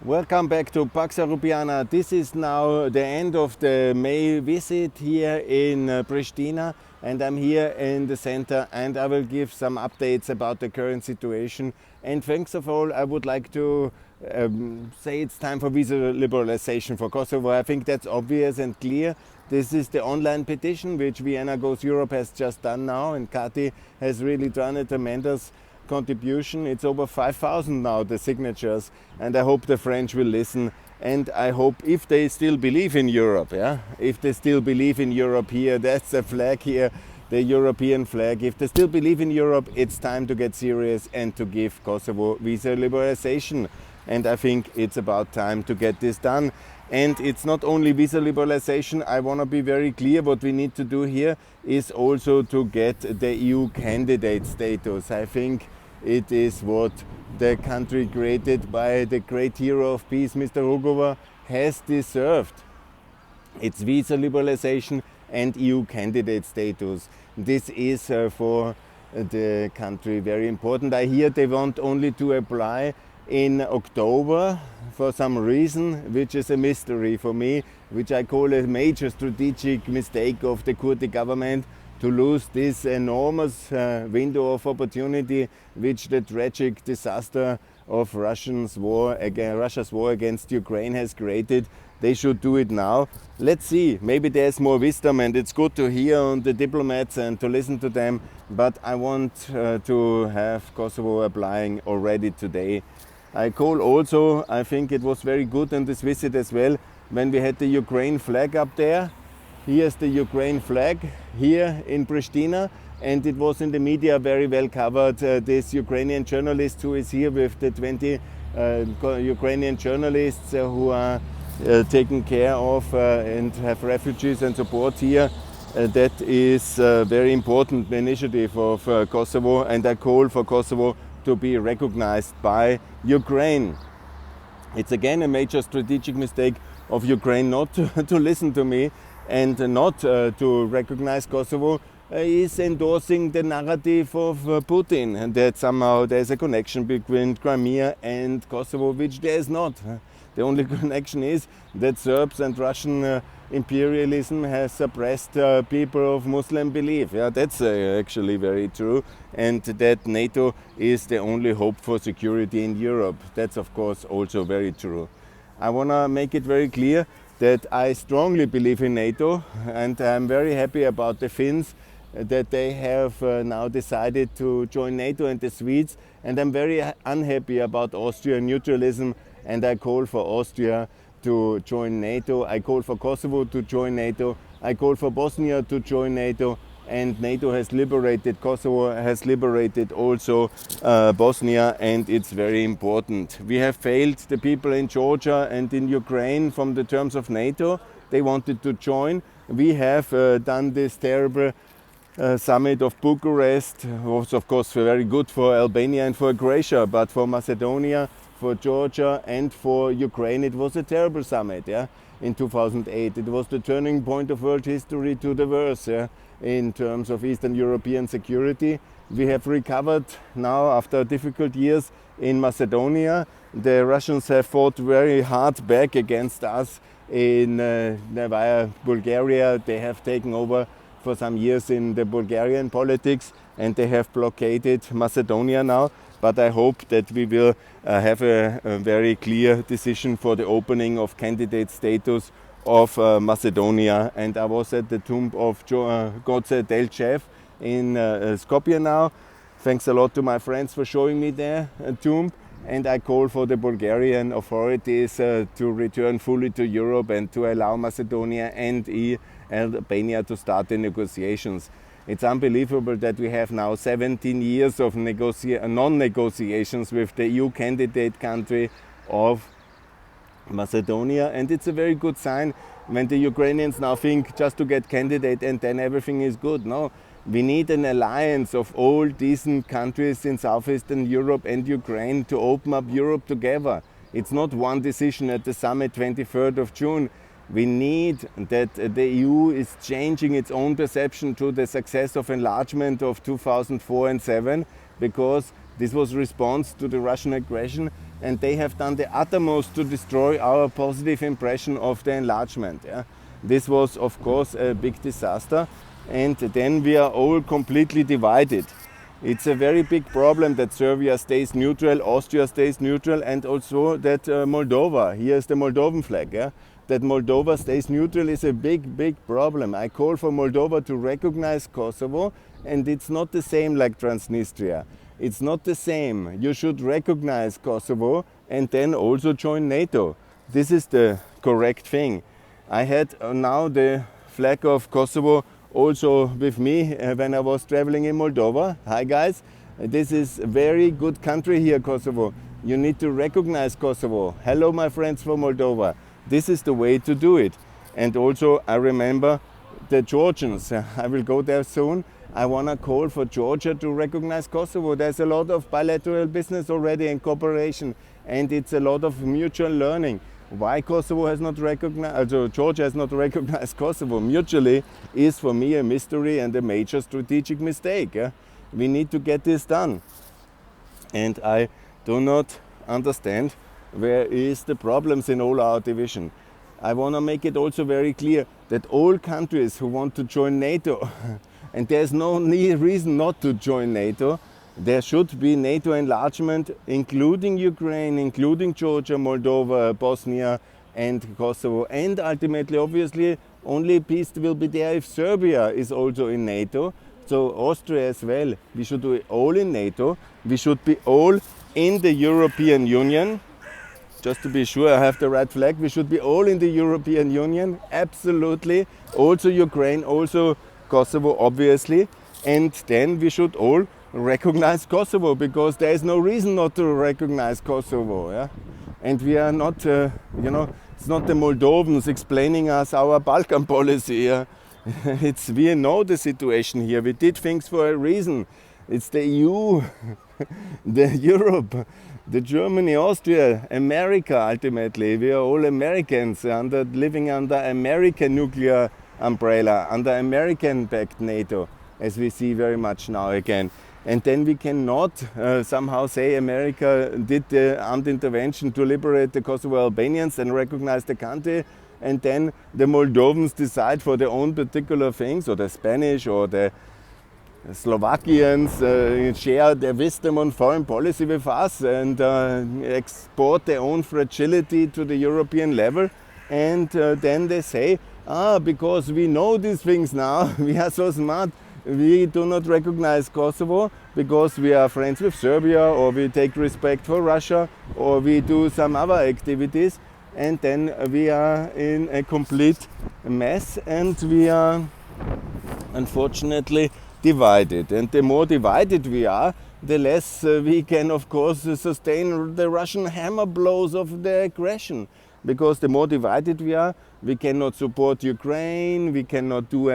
Welcome back to Pax Europiana. This is now the end of the May visit here in Pristina, and I'm here in the center and I will give some updates about the current situation. And first of all, I would like to say it's time for visa liberalization for Kosovo. I think that's obvious and clear. This is the online petition which Vienna Goes Europe has just done now, and Kati has really done a tremendous contribution. It's over 5,000 now, the signatures, and I hope the French will listen, and I hope if they still believe in Europe, if they still believe in Europe here, that's the flag here, the European flag. If they still believe in Europe, it's time to get serious and to give Kosovo visa liberalization, and I think it's about time to get this done. And it's not only visa liberalization. I want to be very clear, what we need to do here is also to get the EU candidate status. I think it is what the country created by the great hero of peace, Mr. Rugova, has deserved. It's visa liberalization and EU candidate status. This is for the country very important. I hear they want only to apply in October for some reason, which is a mystery for me, which I call a major strategic mistake of the Kurdi government to lose this enormous window of opportunity which the tragic disaster of Russia's war against Ukraine has created. They should do it now. Let's see, maybe there's more wisdom, and it's good to hear on the diplomats and to listen to them, but I want to have Kosovo applying already today. I call also, I think it was very good on this visit as well, when we had the Ukraine flag up there. Here's the Ukraine flag here in Pristina, and it was in the media very well covered. This Ukrainian journalist who is here with the 20 Ukrainian journalists who are taken care of and have refugees and support here. That is a very important initiative of Kosovo, and I call for Kosovo to be recognized by Ukraine. It's again a major strategic mistake of Ukraine not to listen to me and not to recognize Kosovo. Is endorsing the narrative of Putin, and that somehow there's a connection between Crimea and Kosovo, which there is not. The only connection is that Serbs and Russian imperialism has suppressed people of Muslim belief. Yeah, that's actually very true, and that NATO is the only hope for security in Europe. That's of course also very true. I want to make it very clear that I strongly believe in NATO, and I'm very happy about the Finns that they have now decided to join NATO, and the Swedes, and I'm very unhappy about Austrian neutralism, and I call for Austria to join NATO. I call for Kosovo to join NATO. I call for Bosnia to join NATO, and NATO has liberated Kosovo, has liberated also Bosnia, and it's very important. We have failed the people in Georgia and in Ukraine from the terms of NATO. They wanted to join. We have done this terrible summit of Bucharest. Was of course very good for Albania and for Croatia, but for Macedonia, for Georgia and for Ukraine it was a terrible summit in 2008. It was the turning point of world history to the worse in terms of Eastern European security. We have recovered now after difficult years in Macedonia. The Russians have fought very hard back against us via Bulgaria. They have taken over for some years in the Bulgarian politics, and they have blockaded Macedonia now. But I hope that we will have a very clear decision for the opening of candidate status of Macedonia. And I was at the tomb of Goce Delchev in Skopje now. Thanks a lot to my friends for showing me their tomb. And I call for the Bulgarian authorities to return fully to Europe and to allow Macedonia and Albania to start the negotiations. It's unbelievable that we have now 17 years of non-negotiations with the EU candidate country of Macedonia, and it's a very good sign when the Ukrainians now think just to get candidate and then everything is good. No, we need an alliance of all decent countries in Southeastern Europe and Ukraine to open up Europe together. It's not one decision at the summit 23rd of June. We need that the EU is changing its own perception to the success of enlargement of 2004 and 2007, because this was response to the Russian aggression, and they have done the uttermost to destroy our positive impression of the enlargement. Yeah? This was, of course, a big disaster, and then we are all completely divided. It's a very big problem that Serbia stays neutral, Austria stays neutral, and also that Moldova, here's the Moldovan flag, yeah? That Moldova stays neutral is a big problem. I call for Moldova to recognize Kosovo, and it's not the same like Transnistria. It's not the same. You should recognize Kosovo and then also join NATO. This is the correct thing. I had now the flag of Kosovo also with me when I was traveling in Moldova. Hi guys, this is a very good country here, Kosovo. You need to recognize Kosovo. Hello my friends from Moldova. This is the way to do it. And also I remember the Georgians. I will go there soon. I want to call for Georgia to recognize Kosovo. There's a lot of bilateral business already and cooperation, and it's a lot of mutual learning. Why Kosovo has not recognized, Georgia has not recognized Kosovo mutually is for me a mystery and a major strategic mistake. We need to get this done. And I do not understand where is the problems in all our division. I want to make it also very clear that all countries who want to join NATO, and there's no reason not to join NATO, there should be NATO enlargement, including Ukraine, including Georgia, Moldova, Bosnia and Kosovo. And ultimately, obviously, only peace will be there if Serbia is also in NATO. So Austria as well. We should do it all in NATO. We should be all in the European Union. Just to be sure I have the right flag. We should be all in the European Union, absolutely. Also Ukraine, also Kosovo, obviously. And then we should all recognize Kosovo, because there is no reason not to recognize Kosovo. Yeah? And we are not, it's not the Moldovans explaining us our Balkan policy. Yeah? We know the situation here. We did things for a reason. It's the EU, the Europe, the Germany, Austria, America ultimately. We are all Americans living under American nuclear umbrella, under American-backed NATO, as we see very much now again. And then we cannot somehow say America did the armed intervention to liberate the Kosovo Albanians and recognize the country, and then the Moldovans decide for their own particular things, or the Spanish or the Slovakians share their wisdom on foreign policy with us and export their own fragility to the European level. And then they say, because we know these things now, we are so smart, we do not recognize Kosovo because we are friends with Serbia, or we take respect for Russia, or we do some other activities, and then we are in a complete mess, and we are unfortunately divided. And the more divided we are, the less we can, of course, sustain the Russian hammer blows of the aggression. Because the more divided we are, we cannot support Ukraine, we cannot do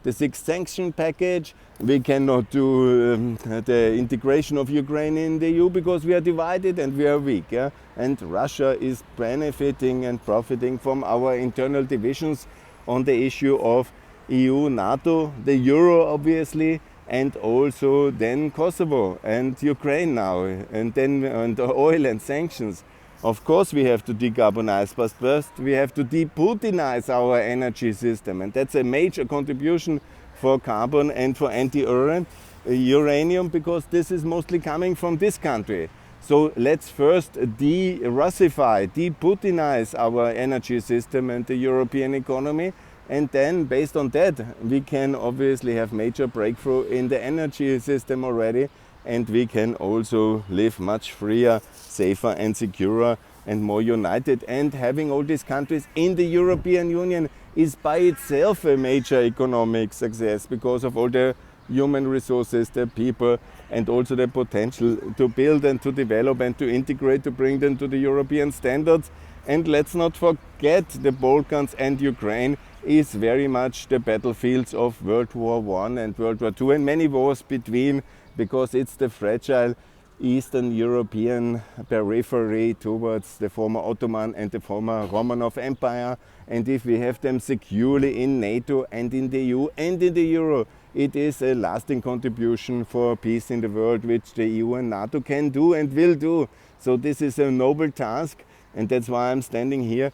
the sixth sanction package, we cannot do the integration of Ukraine in the EU, because we are divided and we are weak. Yeah? And Russia is benefiting and profiting from our internal divisions on the issue of EU, NATO, the Euro obviously, and also then Kosovo and Ukraine now, and then and oil and sanctions. Of course we have to decarbonize, but first we have to de-Putinize our energy system, and that's a major contribution for carbon and for anti-uranium, because this is mostly coming from this country. So let's first de-Russify, de-Putinize our energy system and the European economy, and then based on that we can obviously have major breakthrough in the energy system already, and we can also live much freer, safer and securer and more united. And having all these countries in the European Union is by itself a major economic success, because of all the human resources, the people, and also the potential to build and to develop and to integrate, to bring them to the European standards. And let's not forget, the Balkans and Ukraine is very much the battlefields of World War I and World War II, and many wars between, because it's the fragile Eastern European periphery towards the former Ottoman and the former Romanov Empire. And if we have them securely in NATO and in the EU and in the Euro, it is a lasting contribution for peace in the world, which the EU and NATO can do and will do. So this is a noble task, and that's why I'm standing here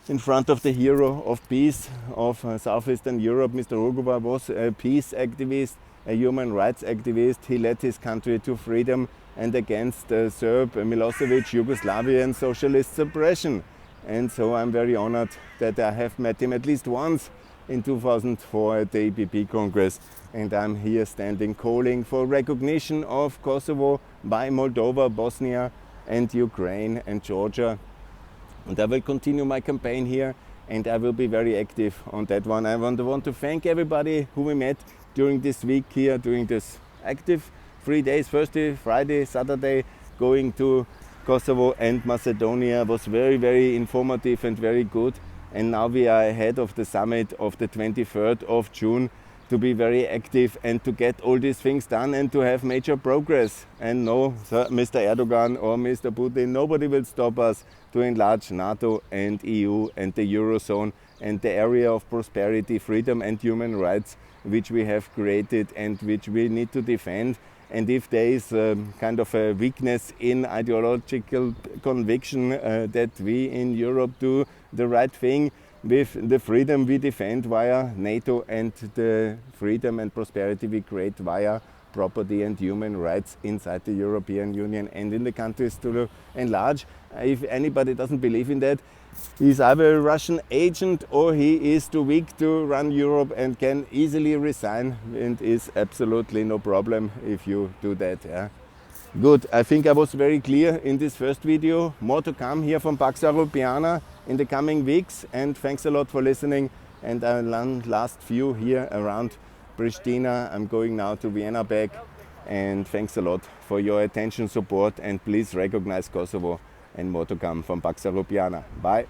in front of the hero of peace of Southeastern Europe. Mr. Rugova was a peace activist, a human rights activist. He led his country to freedom and against Serb Milosevic, Yugoslavian socialist suppression. And so I'm very honored that I have met him at least once in 2004 at the EPP Congress. And I'm here standing calling for recognition of Kosovo by Moldova, Bosnia and Ukraine and Georgia. And I will continue my campaign here, and I will be very active on that one. I want to thank everybody who we met during this week here, during this active 3 days, Thursday, Friday, Saturday, going to Kosovo and Macedonia. Was very, very informative and very good. And now we are ahead of the summit of the 23rd of June to be very active and to get all these things done and to have major progress. And no, Mr. Erdogan or Mr. Putin, nobody will stop us to enlarge NATO and EU and the Eurozone and the area of prosperity, freedom and human rights which we have created and which we need to defend. And if there is kind of a weakness in ideological conviction that we in Europe do the right thing with the freedom we defend via NATO and the freedom and prosperity we create via property and human rights inside the European Union and in the countries to enlarge. If anybody doesn't believe in that, he's either a Russian agent or he is too weak to run Europe and can easily resign, and is absolutely no problem if you do that. Yeah. Good, I think I was very clear in this first video. More to come here from Pax Europiana in the coming weeks, and thanks a lot for listening. And last few here around Pristina. I'm going now to Vienna back, and thanks a lot for your attention, support, and please recognize Kosovo, and more to come from Pax Europiana. Bye.